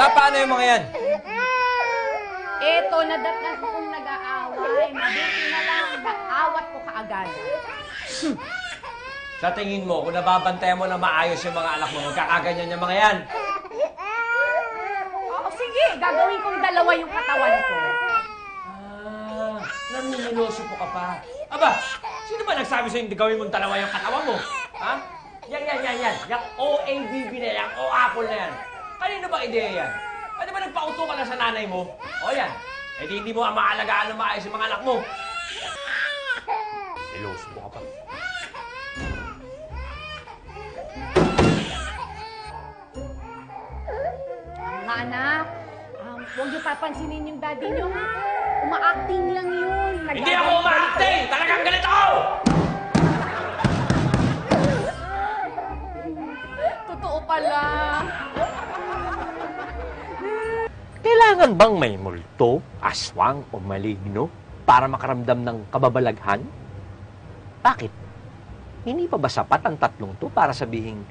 paano yung mga yan? Eto, nadatnan ko kung nag-aaway. Mabuti na lang, naawat ko kaagad. Sa tingin mo, kung nababantayan mo na maayos yung mga anak mo, magkakaganyan yung mga yan. Oo, sige, gagawin kong dalawa yung katawan ko. Naniniloso po ka pa. Aba, sino ba nagsabi sa'yo hindi gawin mong dalawa yung katawan mo? Ha? Yan. Yung OABB na yan, o Apple na yan. Kanino ba ideya yan? Pwede ba nagpauto ka lang sa nanay mo? O yan. Eh di hindi mo maalagaan ng maayos yung mga anak mo. Niloso po ka pa. Mga anak, huwag niyo papansinin yung daddy niyo, ha? Uma-acting lang yun. Hindi ako uma-acting! Talagang galit ako! Totoo pala. Kailangan bang may multo, aswang o maligno para makaramdam ng kababalaghan? Bakit? Hindi pa ba sapat ang tatlong to para sabihin,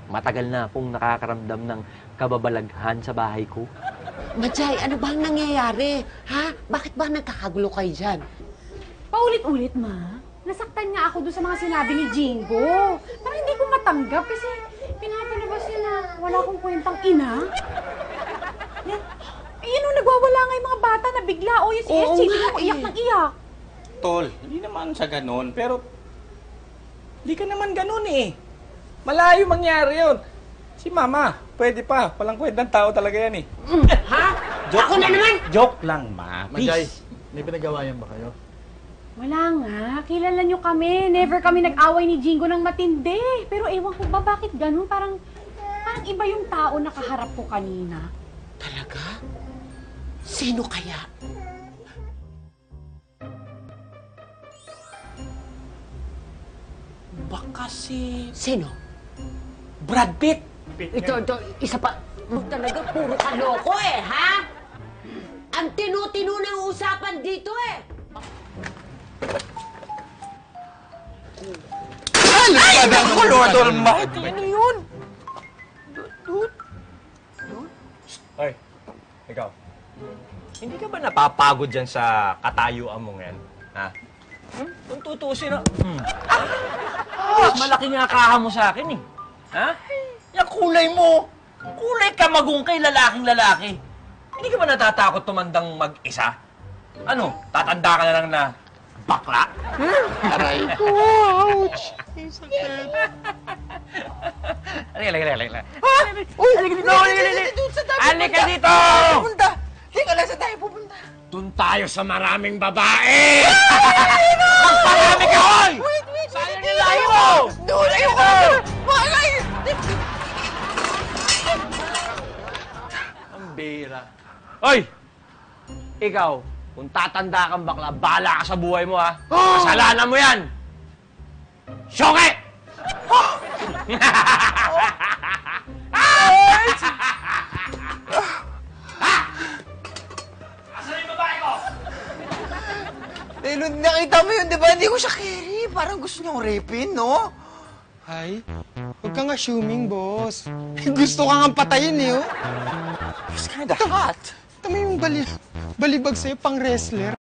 matagal na akong nakakaramdam ng kababalaghan sa bahay ko? Majay, ano bang nangyayari? Ha? Bakit ba nagkakagulo kayo dyan? Paulit-ulit, ma. Nasaktan nga ako doon sa mga sinabi ni Jingo. Parang hindi ko matanggap kasi pinapalabas niya na wala akong kwentang ina. Yun nung nagwawala nga yung mga bata na bigla. O yung si Oo SJ, nga, tingnan mo, iyak ng iyak. Tol, hindi naman sa ganun. Pero, hindi ka naman ganun eh. Malayo mangyari yun. Si Mama, pwede pa. Walang kwentang tao talaga yan eh. Ha? Ako na naman! Joke lang, Ma. Majay, Please. may pinagawayan ba kayo? Wala nga. Kilala nyo kami. Never kami nag-away ni Jingo ng matindi. Pero ewan ko ba bakit ganun? Parang iba yung tao na kaharap ko kanina. Talaga? Sino kaya? Baka si Sino? Brad Pitt. Ito, isa pa. Talaga, puro kaloko eh, ha? Ang tinu-tinu ng usapan dito eh. Ay, naku, Lord Almighty. Ano yun? Hoy, ikaw. Hindi ka ba napapagod dyan sa katayuan mong yan? Ha? Kung tutusin na... Malaki nga kaha mo sa akin eh. Ha? Yung kulay mo. Kulay ka magungkay, lalaking lalaki. Hindi ka ba natatakot tumandang mag-isa? Ano? Tatanda ka na lang na bakla? Aray ko! Ouch! Ang sakit. Halika. Ha? Uy! Halika dito! Halika dito! Pupunta! Teka lang, saan tayo pupunta? Doon tayo sa maraming babae! Magparami ka, hoy! Wait! Sayang yung lahi mo! Doon! Ayoko! Malay! Ang bira. Hoy! Ikaw, kung tatanda kang bakla, bahala ka sa buhay mo, ha? Kasalanan mo yan! Syoke! Asan yung babae ko? Eh, nakita mo yun, di ba? Hindi ko siya carry. Parang gusto niyang rapin, no? Ay, huwag kang assuming, boss. Gusto ka nga patayin, eh, oh. It's kinda hot. Ito mo yung balibag sa'yo, pang wrestler.